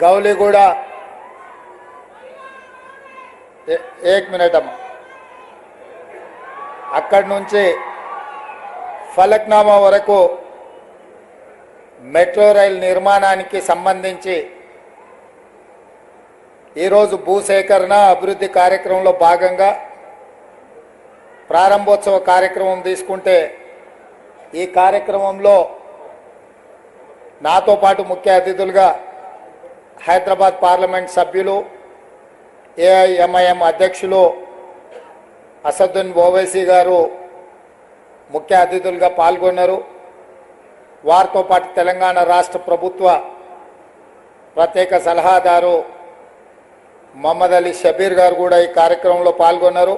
గౌలిగూడ एक मिनट అమ్మ అక్కడి నుంచి ఫలక్నామా వరకు మెట్రో రైల్ నిర్మాణానికి సంబంధించి ఈరోజు భూసేకరణ అభివృద్ధి కార్యక్రమంలో భాగంగా ప్రారంభోత్సవ కార్యక్రమం తీసుకుంటే ఈ కార్యక్రమంలో నాతో పాటు ముఖ్య అతిథులుగా హైదరాబాద్ పార్లమెంట్ సభ్యులు ఏఐఎంఐఎం అధ్యక్షులు అసదుద్దీన్ ఓవైసీ గారు ముఖ్య అతిథులుగా పాల్గొన్నారు. వారితో పాటు తెలంగాణ రాష్ట్ర ప్రభుత్వ ప్రత్యేక సలహాదారు మహమ్మద్ అలీ షబీర్ గారు కూడా ఈ కార్యక్రమంలో పాల్గొన్నారు.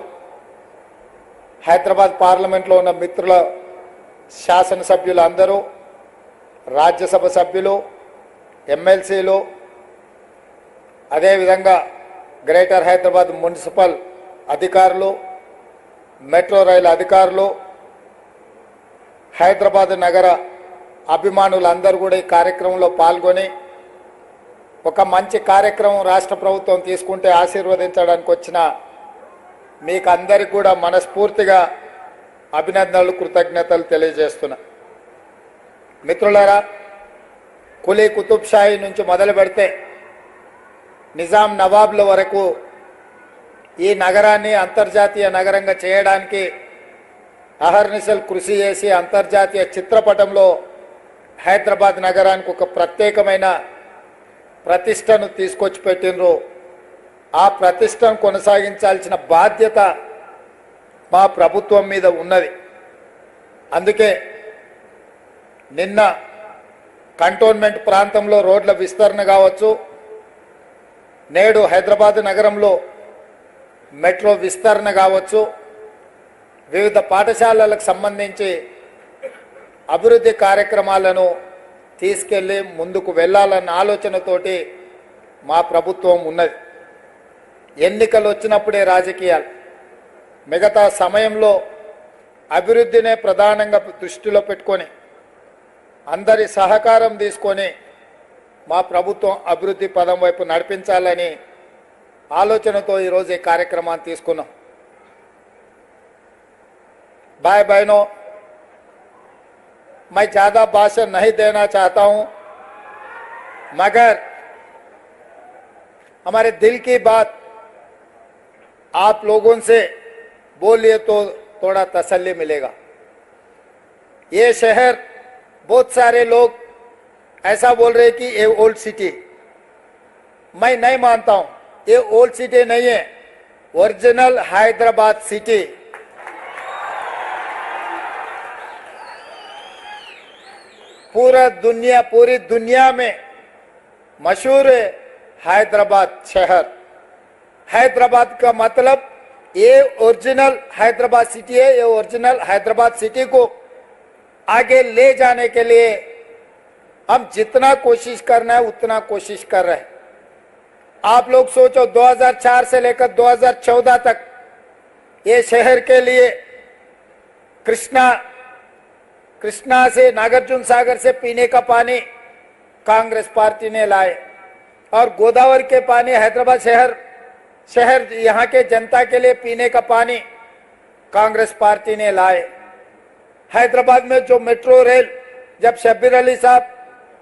హైదరాబాద్ పార్లమెంట్లో ఉన్న మిత్రుల శాసనసభ్యులు అందరూ, రాజ్యసభ సభ్యులు, ఎమ్మెల్సీలు, అదేవిధంగా గ్రేటర్ హైదరాబాద్ మున్సిపల్ అధికారులు, మెట్రో రైలు అధికారులు, హైదరాబాద్ నగర అభిమానులందరూ కూడా ఈ కార్యక్రమంలో పాల్గొని ఒక మంచి కార్యక్రమం రాష్ట్ర ప్రభుత్వం తీసుకుంటే ఆశీర్వదించడానికి వచ్చిన మీకు అందరికీ కూడా మనస్ఫూర్తిగా అభినందనలు, కృతజ్ఞతలు తెలియజేస్తున్నా. మిత్రులారా, కులీ కుతుబ్ షాహీ నుంచి మొదలు పెడితే నిజాం నవాబ్ల వరకు ఈ నగరాన్ని అంతర్జాతీయ నగరంగా చేయడానికి అహర్నిశలు కృషి చేసి అంతర్జాతీయ చిత్రపటంలో హైదరాబాద్ నగరానికి ఒక ప్రత్యేకమైన ప్రతిష్టను తీసుకొచ్చి పెట్టినరు. ఆ ప్రతిష్టను కొనసాగించాల్సిన బాధ్యత మా ప్రభుత్వం మీద ఉన్నది. అందుకే నిన్న కంటోన్మెంట్ ప్రాంతంలో రోడ్ల విస్తరణ కావచ్చు, నేడు హైదరాబాద్ నగరంలో మెట్రో విస్తరణ కావచ్చు, వివిధ పాఠశాలలకు సంబంధించి అభివృద్ధి కార్యక్రమాలను తీసుకెళ్ళి ముందుకు వెళ్ళాలన్న ఆలోచనతోటి మా ప్రభుత్వం ఉన్నది. ఎన్నికలు వచ్చినప్పుడే రాజకీయాలు, మిగతా సమయంలో అభివృద్ధినే ప్రధానంగా దృష్టిలో పెట్టుకొని అందరి సహకారం తీసుకొని మా ప్రభుత్వం అభివృద్ధి పదం వైపు నడిపించాలని ఆలోచనతో ఈరోజు ఈ కార్యక్రమాన్ని తీసుకున్నాం. भाई बहनों, मैं ज़्यादा भाषण नहीं देना चाहता हूं, मगर हमारे दिल की बात आप लोगों से बोलिए तो थोड़ा तसल्ली मिलेगा. ये शहर, बहुत सारे लोग ऐसा बोल रहे कि ये ओल्ड सिटी, मैं नहीं मानता हूं. ये ओल्ड सिटी नहीं है, ओरिजिनल हैदराबाद सिटी. पूरी दुनिया में मशहूर है हैदराबाद शहर. हैदराबाद का मतलब ये ओरिजिनल हैदराबाद सिटी है. ये ओरिजिनल हैदराबाद सिटी को आगे ले जाने के लिए हम जितना कोशिश करना है उतना कोशिश कर रहे हैं. आप लोग सोचो, 2004 से लेकर 2014 तक ये शहर के लिए कृष्णा से, नागार्जुन सागर से पीने का पानी कांग्रेस पार्टी ने लाए, और गोदावरी के पानी हैदराबाद शहर यहाँ के जनता के लिए पीने का पानी कांग्रेस पार्टी ने लाए. हैदराबाद में जो मेट्रो रेल, जब शब्बीर अली साहब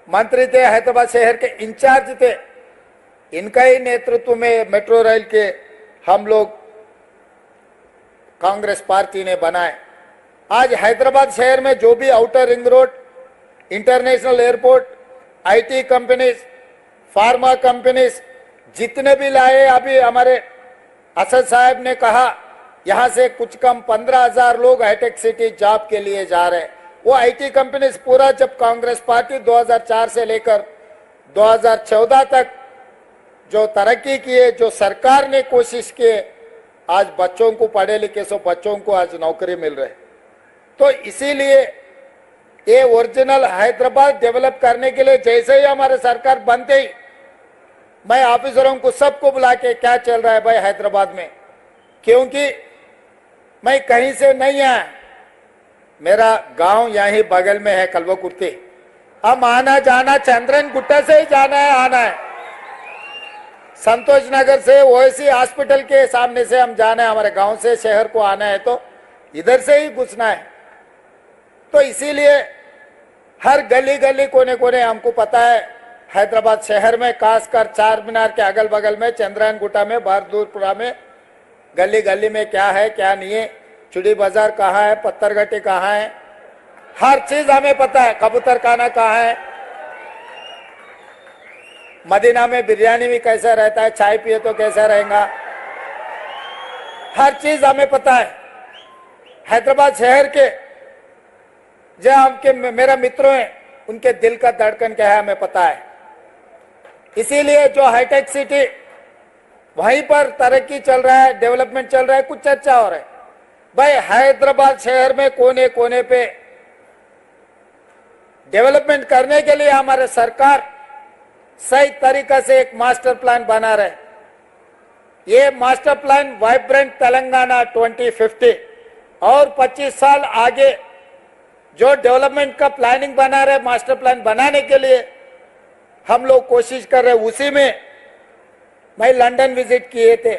मंत्री थे, हैदराबाद शहर के इंचार्ज थे, इनका ही नेतृत्व में मेट्रो रेल के हम लोग कांग्रेस पार्टी ने बनाए. आज हैदराबाद शहर में जो भी outer ring road, international airport, IT companies, pharma companies जितने भी लाए, अभी हमारे असद साहब ने कहा यहां से कुछ कम 15,000 लोग हाईटेक सिटी जॉब के लिए जा रहे हैं. वो आईटी कंपनीज पूरा, जब कांग्रेस पार्टी 2004 से लेकर 2014 तक जो तरक्की किए, जो सरकार ने कोशिश किए, आज बच्चों को, पढ़े लिखे सो बच्चों को आज नौकरी मिल रही. तो इसीलिए ये ओरिजिनल हैदराबाद डेवलप करने के लिए जैसे ही हमारे सरकार बनते ही मैं ऑफिसरों को सबको बुला के क्या चल रहा है भाई हैदराबाद में, क्योंकि मैं कहीं से नहीं आया, मेरा गांव यहीं बगल में है कल्वकुर्ती. हम आना जाना चंद्रन गुट्टा से ही जाना है, आना है. संतोष नगर से ओएसी हॉस्पिटल के सामने से हम जाना है, हमारे गांव से शहर को आना है तो इधर से ही घुसना है। तो इसीलिए हर गली गली कोने कोने हमको पता है, हैदराबाद शहर में खासकर चार मीनार के अगल बगल में, चंद्रायन गुट्टा में, बहादुरपुरा में, गली गली में क्या है क्या नहीं है, चुड़ी बाजार कहाँ है, पत्थरगट्टी कहाँ है, हर चीज हमें पता है। कबूतर खाना कहाँ है, मदीना में बिरयानी भी कैसा रहता है, चाय पिए तो कैसा रहेगा, हर चीज हमें पता है। हैदराबाद शहर के जो आपके मेरा मित्रों हैं उनके दिल का धड़कन क्या है हमें पता है। इसीलिए जो हाईटेक सिटी वहीं पर तरक्की चल रहा है, डेवलपमेंट चल रहा है, कुछ चर्चा हो रहा है। भाई हैदराबाद शहर में कोने कोने पे डेवलपमेंट करने के लिए हमारे सरकार सही तरीका से एक मास्टर प्लान बना रहे। ये मास्टर प्लान वाइब्रेंट तेलंगाना 2050 और 25 साल आगे जो डेवलपमेंट का प्लानिंग बना रहे, मास्टर प्लान बनाने के लिए हम लोग कोशिश कर रहे। उसी में मैं लंदन विजिट किए थे,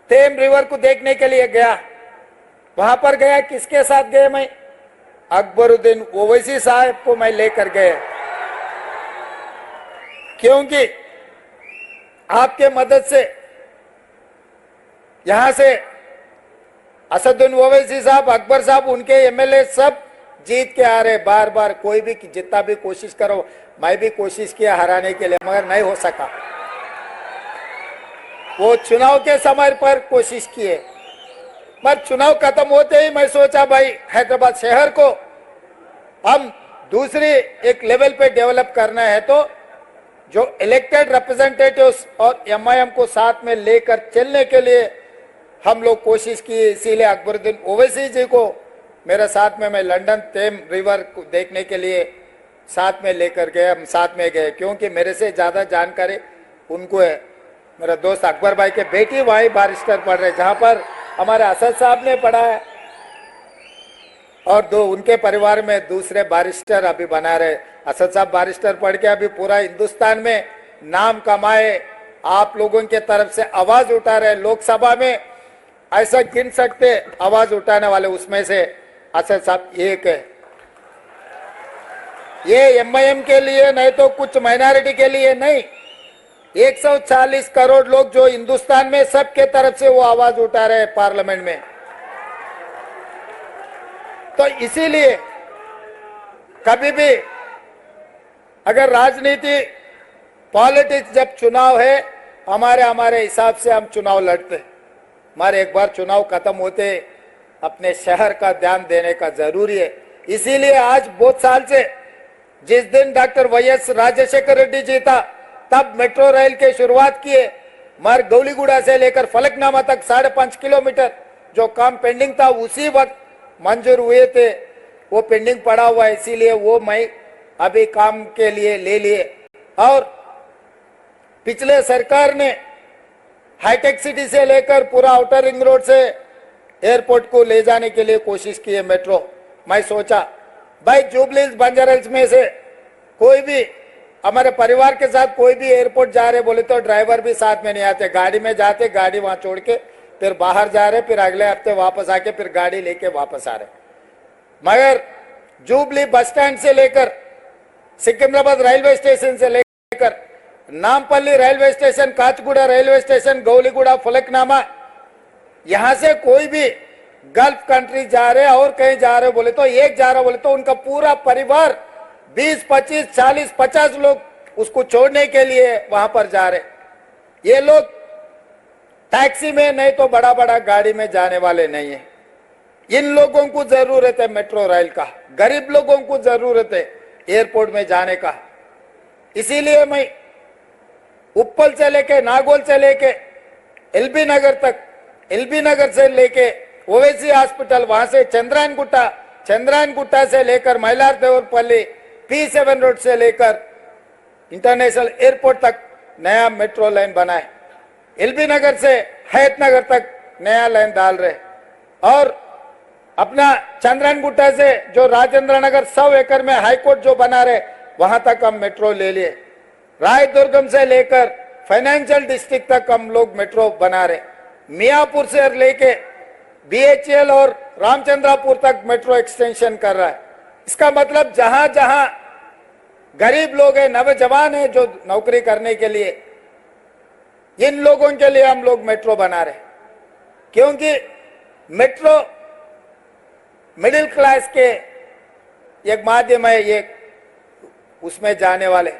थेम रिवर को देखने के लिए गया। वहां पर गया, किसके साथ गए? मैं अकबरुद्दीन ओवैसी साहब को मैं लेकर गए, क्योंकि आपके मदद से यहां से असदुद्दीन ओवैसी साहब, अकबर साहब, उनके एमएलए सब जीत के आ रहे। बार बार कोई भी जितना भी कोशिश करो, मैं भी कोशिश किया हराने के लिए, मगर नहीं हो सका। वो चुनाव के समय पर कोशिश किए, पर चुनाव खत्म होते ही मैं सोचा भाई हैदराबाद शहर को हम दूसरी एक लेवल पे डेवलप करना है, तो जो इलेक्टेड रिप्रेजेंटेटिव्स और एमआईएम को साथ में लेकर चलने के लिए हम लोग कोशिश की। इसीलिए अकबरुद्दीन ओवैसी जी को मेरे साथ में मैं लंदन थेम रिवर को देखने के लिए साथ में लेकर गए, हम साथ में गए, क्योंकि मेरे से ज्यादा जानकारी उनको है। मेरा दोस्त अकबर भाई के बेटी वहीं बारिस्टर पढ़ रहे, जहां पर हमारे असद साहब ने पढ़ा है, और दो उनके परिवार में दूसरे बारिस्टर अभी बना रहे। असद साहब बारिस्टर पढ़ के अभी पूरा हिंदुस्तान में नाम कमाए, आप लोगों के तरफ से आवाज उठा रहे। लोकसभा में ऐसा गिन सकते आवाज उठाने वाले, उसमें से असद साहब एक है। ये एमआईएम के लिए नहीं तो कुछ माइनॉरिटी के लिए नहीं, 140 करोड़ लोग जो हिंदुस्तान में, सबके तरफ से वो आवाज उठा रहे हैं पार्लियामेंट में। तो इसीलिए कभी भी अगर राजनीति, पॉलिटिक्स, जब चुनाव है, हमारे हिसाब से हम चुनाव लड़ते, हमारे एक बार चुनाव खत्म होते अपने शहर का ध्यान देने का जरूरी है। इसीलिए आज बहुत साल से, जिस दिन डॉक्टर वाईएस राजशेखर रेड्डी जी था, तब मेट्रो रेल की शुरुआत किए। मार्ग गौलीगुड़ा से लेकर फलकनामा तक 5.5 किलोमीटर जो काम पेंडिंग था, उसी वक्त मंजूर हुए थे। वो पेंडिंग पड़ा हुआ है, इसीलिए वो मैं अभी काम के लिए ले लिए। और पिछले सरकार ने हाईटेक सिटी से लेकर पूरा आउटर रिंग रोड से एयरपोर्ट को ले जाने के लिए कोशिश की है मेट्रो। मैं सोचा भाई जुबली बंजारा में से कोई भी हमारे परिवार के साथ कोई भी एयरपोर्ट जा रहे बोले तो ड्राइवर भी साथ में नहीं आते, गाड़ी में जाते, गाड़ी वहां छोड़ के फिर बाहर जा रहे, फिर अगले हफ्ते वापस आके फिर गाड़ी लेके वापस आ रहे। मगर जुबली बस स्टैंड से लेकर सिकंदराबाद रेलवे स्टेशन से लेकर Nampally railway station, Kacheguda railway station, Gowliguda, Falaknuma, यहां से कोई भी गल्फ कंट्री जा रहे और कहीं जा रहे बोले तो, एक जा रहा बोले तो उनका पूरा परिवार 20, 25, 40, 50 लोग उसको छोड़ने के लिए वहां पर जा रहे। ये लोग टैक्सी में नहीं तो बड़ा बड़ा गाड़ी में जाने वाले नहीं है। इन लोगों को जरूरत है मेट्रो रेल का, गरीब लोगों को जरूरत है एयरपोर्ट में जाने का। इसीलिए मैं उप्पल से लेके, नागौल से लेके एलबी नगर तक, एलबी नगर से लेके ओवैसी हॉस्पिटल, वहां से चंद्रायन गुट्टा, चंद्रायन गुट्टा से लेकर मइलार देवरपल्ली, P7 रोड से लेकर इंटरनेशनल एयरपोर्ट तक नया मेट्रो लाइन बनाए। एलबी नगर से हैत नगर तक नया लाइन डाल रहे, और अपना चंद्रायन गुट्टा से जो राजेंद्र नगर 100 एकड़ में हाईकोर्ट जो बना रहे, वहां तक हम मेट्रो ले लिए। रायदुर्गम से लेकर फाइनेंशियल डिस्ट्रिक्ट तक हम लोग मेट्रो बना रहे। मियापुर से लेके बीएचएल और रामचंद्रापुर तक मेट्रो एक्सटेंशन कर रहा है। इसका मतलब जहां जहां गरीब लोग हैं, नौजवान हैं जो नौकरी करने के लिए, इन लोगों के लिए हम लोग मेट्रो बना रहे, क्योंकि मेट्रो मिडिल क्लास के एक माध्यम है। ये उसमें जाने वाले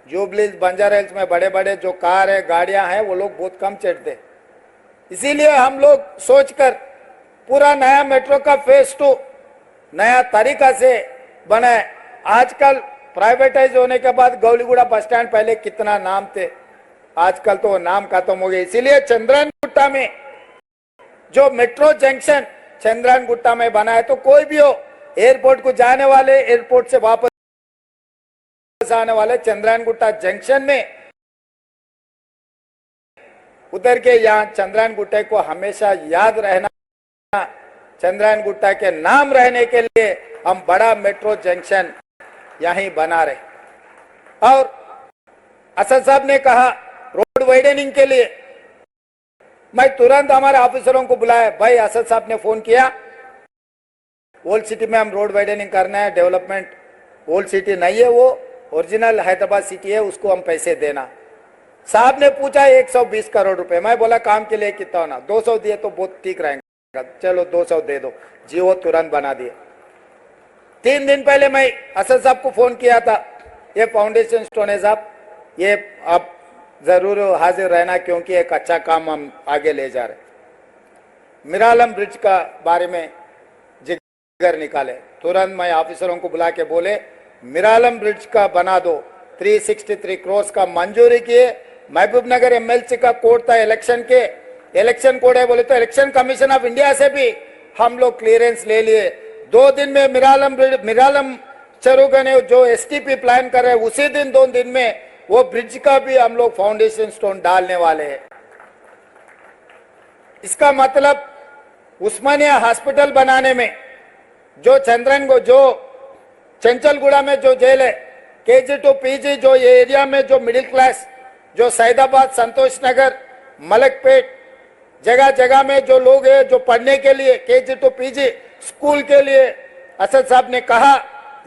जुबली बंजारा हिल्स में बड़े बड़े जो कार है, गाड़ियां हैं, वो लोग बहुत कम चढ़ते। इसीलिए हम लोग सोचकर पूरा नया मेट्रो का फेज 2 नया तरीका से बनाए। आजकल प्राइवेटाइज होने के बाद गौलीगुड़ा बस स्टैंड पहले कितना नाम थे, आजकल तो नाम खत्म हो गए। इसीलिए चंद्रन गुट्टा में जो मेट्रो जंक्शन चंद्रन गुट्टा में बना है, तो कोई भी हो एयरपोर्ट को जाने वाले, एयरपोर्ट से वापस आने वाले चंद्रन गुट्टा जंक्शन में उतर के यहाँ चंद्रन गुट्टे को हमेशा याद रहना, चंद्रन गुट्टा के नाम रहने के लिए हम बड़ा मेट्रो जंक्शन यहीं बना रहे। और असद साहब ने कहा रोड वाइडनिंग के लिए, मैं तुरंत हमारे ऑफिसरों को बुलाया। भाई असद साहब ने फोन किया, ओल्ड सिटी में हम रोड वाइडनिंग करना है, डेवलपमेंट ओल्ड सिटी नहीं है, वो ओरिजिनल हैदराबाद सिटी है, उसको हम पैसे देना। साहब ने पूछा 120 करोड़ रुपए। मैं बोला काम के लिए कितना होना, 200 दिए तो बहुत ठीक रहेगा, चलो 200 दे दो जी, वो तुरंत बना दिए। 3 दिन पहले मैं असद साहब को फोन किया था, ये फाउंडेशन स्टोन है साहब, ये अब जरूर हाजिर रहना क्योंकि एक अच्छा काम हम आगे ले जा रहे। मिरालम ब्रिज का बारे में जिगर निकाले, तुरंत मैं ऑफिसरों को बुला के बोले मिरालम ब्रिज का बना दो। 363 करोड़ का मंजूरी किए। महबूब नगर एमएलसी का कोड था इलेक्शन के, इलेक्शन कोड है बोले तो इलेक्शन कमीशन ऑफ इंडिया से भी हम लोग क्लियरेंस ले लिए। 2 दिन में मिरालम चरुगने जो एसटीपी प्लान कर रहे हैं, उसी दिन 2 दिन में वो ब्रिज का भी हम लोग फाउंडेशन स्टोन डालने वाले हैं। इसका मतलब उस्मानिया हॉस्पिटल बनाने में जो चंचलगुड़ा में जो जेल है, केजी टू पीजी जो ये एरिया में जो मिडिल क्लास, जो सैदाबाद, संतोष नगर, मलकपेट, जगह जगह में जो लोग हैं जो पढ़ने के लिए केजी टू पीजी स्कूल के लिए, असद साहब ने कहा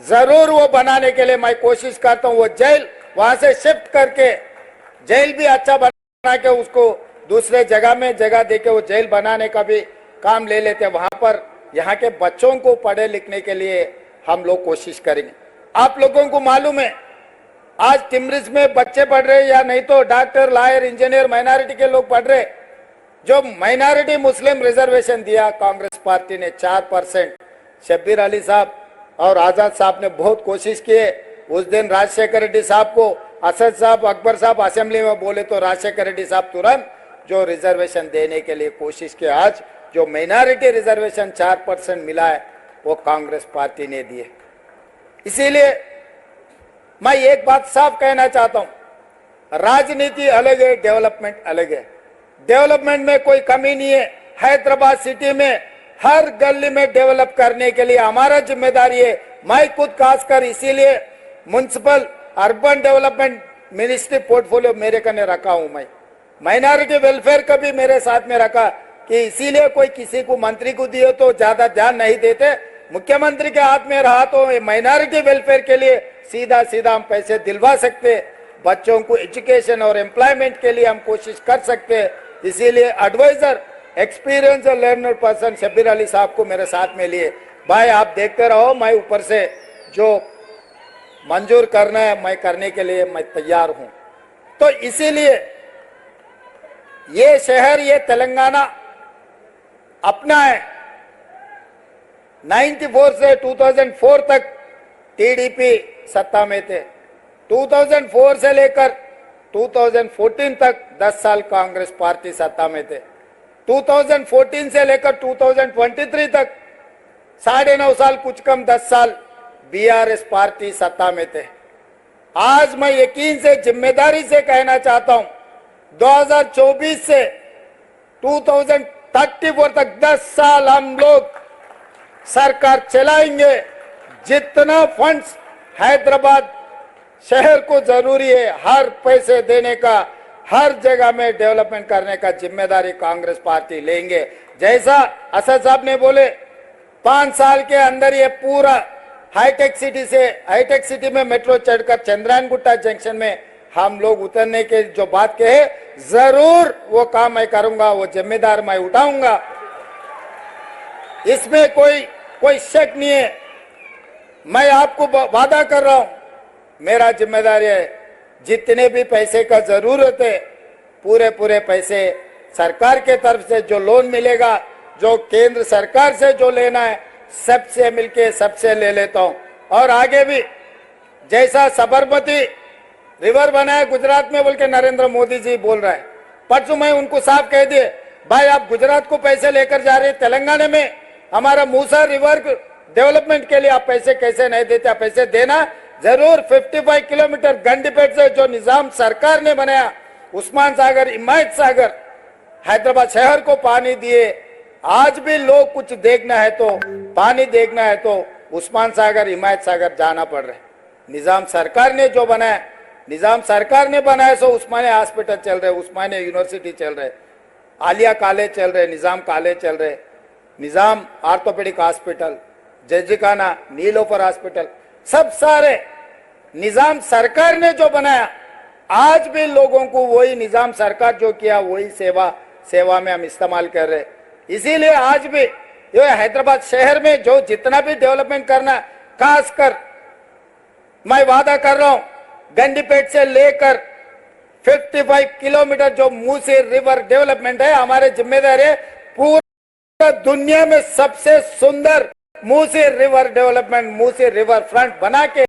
जरूर वो बनाने के लिए मैं कोशिश करता हूँ। वो जेल वहां से शिफ्ट करके जेल भी अच्छा बना के उसको दूसरे जगह में जगह देके वो जेल बनाने का भी काम ले लेते। वहां पर यहाँ के बच्चों को पढ़े लिखने के लिए हम लोग कोशिश करेंगे। आप लोगों को मालूम है आज टिमरिस में बच्चे पढ़ रहे या नहीं तो डॉक्टर, लॉयर, इंजीनियर माइनॉरिटी के लोग पढ़ रहे। जो माइनॉरिटी मुस्लिम रिजर्वेशन दिया कांग्रेस पार्टी ने 4%, शब्बीर अली साहब और आजाद साहब ने बहुत कोशिश किए। उस दिन राजशेखर रेड्डी साहब को असद साहब, अकबर साहब असेंबली में बोले तो राजशेखर रेड्डी साहब तुरंत जो रिजर्वेशन देने के लिए कोशिश की। आज जो माइनॉरिटी रिजर्वेशन 4% मिला है वो कांग्रेस पार्टी ने दिए। इसीलिए मैं एक बात साफ कहना चाहता हूं, राजनीति अलग है, डेवलपमेंट अलग है। डेवलपमेंट में कोई कमी नहीं है। हैदराबाद सिटी में हर गली में डेवलप करने के लिए हमारा जिम्मेदारी है। मैं खुद खासकर इसीलिए municipal urban development ministry portfolio मेरे कने रखा हूं। मैं माइनॉरिटी वेलफेयर का भी मेरे साथ में रखा कि इसीलिए कोई किसी को मंत्री को दिए तो ज्यादा ध्यान नहीं देते। मुख्यमंत्री के हाथ में रहा तो माइनॉरिटी वेलफेयर के लिए सीधा सीधा हम पैसे दिलवा सकते, बच्चों को एजुकेशन और एम्प्लॉयमेंट के लिए हम कोशिश कर सकते। इसीलिए एडवाइजर, एक्सपीरियंस और लर्नर पर्सन शब्बीर अली साहब को मेरे साथ में लिए। भाई आप देखते रहो, मैं ऊपर से जो मंजूर करना है मैं करने के लिए मैं तैयार हूं। तो इसीलिए ये शहर, ये तेलंगाना अपना है। 94 से 2004 तक टीडीपी सत्ता में थे। 2004 से लेकर 2014 तक 10 साल कांग्रेस पार्टी सत्ता में थे। 2014 से लेकर 2023 तक 9.5 साल, कुछ कम 10 साल बीआरएस पार्टी सत्ता में थे। आज मैं यकीन से, जिम्मेदारी से कहना चाहता हूं, 2024 से 2034 तक 10 साल हम लोग सरकार चलाएंगे। जितना फंड्स हैदराबाद शहर को जरूरी है, हर पैसे देने का हर जगह में डेवलपमेंट करने का जिम्मेदारी कांग्रेस पार्टी लेंगे। जैसा असद साहब ने बोले 5 साल के अंदर ये पूरा हाईटेक सिटी में मेट्रो चढ़कर चंद्रायन गुट्टा जंक्शन में हम लोग उतरने के जो बात कहे, जरूर वो काम मैं करूंगा, वो जिम्मेदार मैं उठाऊंगा, इसमें कोई शक नहीं है। मैं आपको वादा कर रहा हूं, मेरा जिम्मेदारी है, जितने भी पैसे का जरूरत है पूरे पैसे सरकार के तरफ से जो लोन मिलेगा, जो केंद्र सरकार से जो लेना है, सबसे मिलके सबसे ले लेता हूं। और आगे भी जैसा साबरमती रिवर बना है गुजरात में बोल के नरेंद्र मोदी जी बोल रहा है, परसों मैं उनको साफ कह दिए, भाई आप गुजरात को पैसे लेकर जा रहे, तेलंगाना में हमारा मूसा रिवर डेवलपमेंट के लिए आप पैसे कैसे नहीं देते, आप पैसे देना जरूर। 55 किलोमीटर गंडीपेट से जो निजाम सरकार ने बनाया, उस्मान सागर, हिमायत सागर, हैदराबाद शहर को पानी दिए। आज भी लोग कुछ देखना है तो, पानी देखना है तो उस्मान सागर, हिमायत सागर जाना पड़ रहा है। निजाम सरकार ने जो बनाया, निजाम सरकार ने बनाया, सो उस्मानिया हॉस्पिटल चल रहे, उस्मानिया यूनिवर्सिटी चल रहे, आलिया कॉलेज चल रहे, निजाम कॉलेज चल रहे, निजाम ऑर्थोपेडिक हॉस्पिटल, जजिकाना, नीलोफर हॉस्पिटल, सब सारे निजाम सरकार ने जो बनाया। आज भी लोगों को वही निजाम सरकार जो किया, वही सेवा में हम इस्तेमाल कर रहे। इसीलिए आज भी ये हैदराबाद शहर में जो जितना भी डेवलपमेंट करना, खासकर मैं वादा कर रहा हूं, गंडीपेट से लेकर 55 किलोमीटर जो मूसी रिवर डेवलपमेंट है, हमारे जिम्मेदारी है। पूरा दुनिया में सबसे सुंदर Musi river development, Musi river front बना के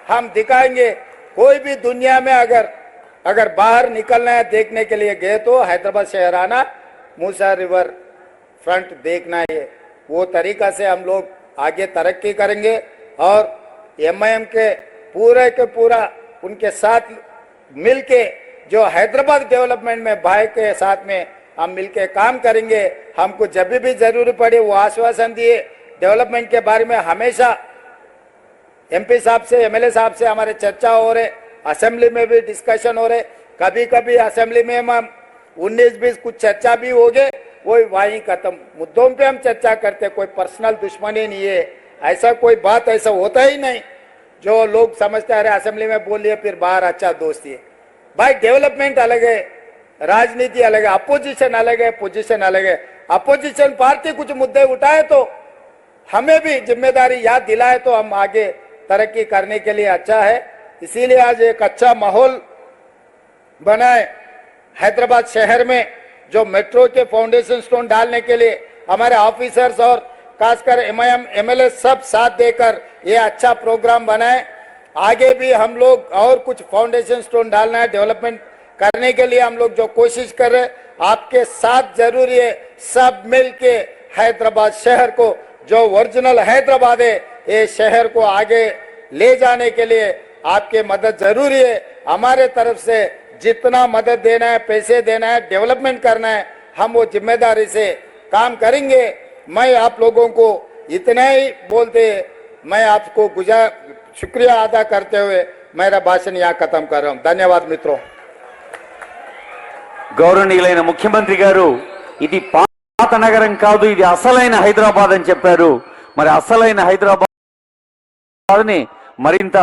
हम दिखाएंगे। कोई भी दुनिया में अगर बाहर निकलना है, देखने के लिए गए तो हैदराबाद शहर आना, मूसा रिवर फ्रंट देखना है। वो तरीका से हम लोग आगे तरक्की करेंगे और एमआईएम के पूरा उनके साथ मिलके जो हैदराबाद डेवलपमेंट में भाई के साथ में हम मिलके काम करेंगे। हमको जब भी जरूरत पड़े वो आश्वासन दिए। डेवलपमेंट के बारे में हमेशा एमपी साहब से, एमएलए साहब से हमारे चर्चा हो रहे, असेंबली में भी डिस्कशन हो रहे, कभी असेंबली में हम 19-20 कुछ चर्चा भी हो गए, वो वहीं खत्म। मुद्दों पे हम चर्चा करते, कोई पर्सनल दुश्मनी नहीं है, ऐसा कोई बात ऐसा होता ही नहीं जो लोग समझते रहे असेंबली में बोल लिए फिर बाहर अच्छा दोस्ती है। भाई डेवलपमेंट अलग है, राजनीति अलग है, अपोजिशन अलग है, पोजीशन अलग है। अपोजिशन पार्टी कुछ मुद्दे उठाए तो हमें भी जिम्मेदारी याद दिलाए तो हम आगे तरक्की करने के लिए अच्छा है। इसीलिए आज एक अच्छा माहौल बनाए हैदराबाद शहर में, जो मेट्रो के फाउंडेशन स्टोन डालने के लिए हमारे ऑफिसर्स और खासकर एमआईएम एमएलए सब साथ देकर ये अच्छा प्रोग्राम बनाए। आगे भी हम लोग और कुछ फाउंडेशन स्टोन डालना है, डेवलपमेंट करने के लिए हम लोग जो कोशिश कर रहे हैं, आपके साथ जरूरी है। सब मिलके हैदराबाद शहर को, जो ओरिजिनल हैदराबाद है, ये शहर को आगे ले जाने के लिए आपके मदद जरूरी है। हमारे तरफ से जितना मदद देना है, पैसे देना है, डेवलपमेंट करना है, हम वो जिम्मेदारी से काम करेंगे। मैं आप लोगों को इतना ही बोलते, मैं आपको शुक्रिया अदा करते हुए मेरा भाषण यहाँ खत्म कर रहा हूँ। धन्यवाद मित्रों। గౌరవనీయులైన ముఖ్యమంత్రి గారు ఇది పాత నగరం కాదు, ఇది అసలైన హైదరాబాద్ అని చెప్పారు. మరి అసలైన హైదరాబాద్ ని మరింత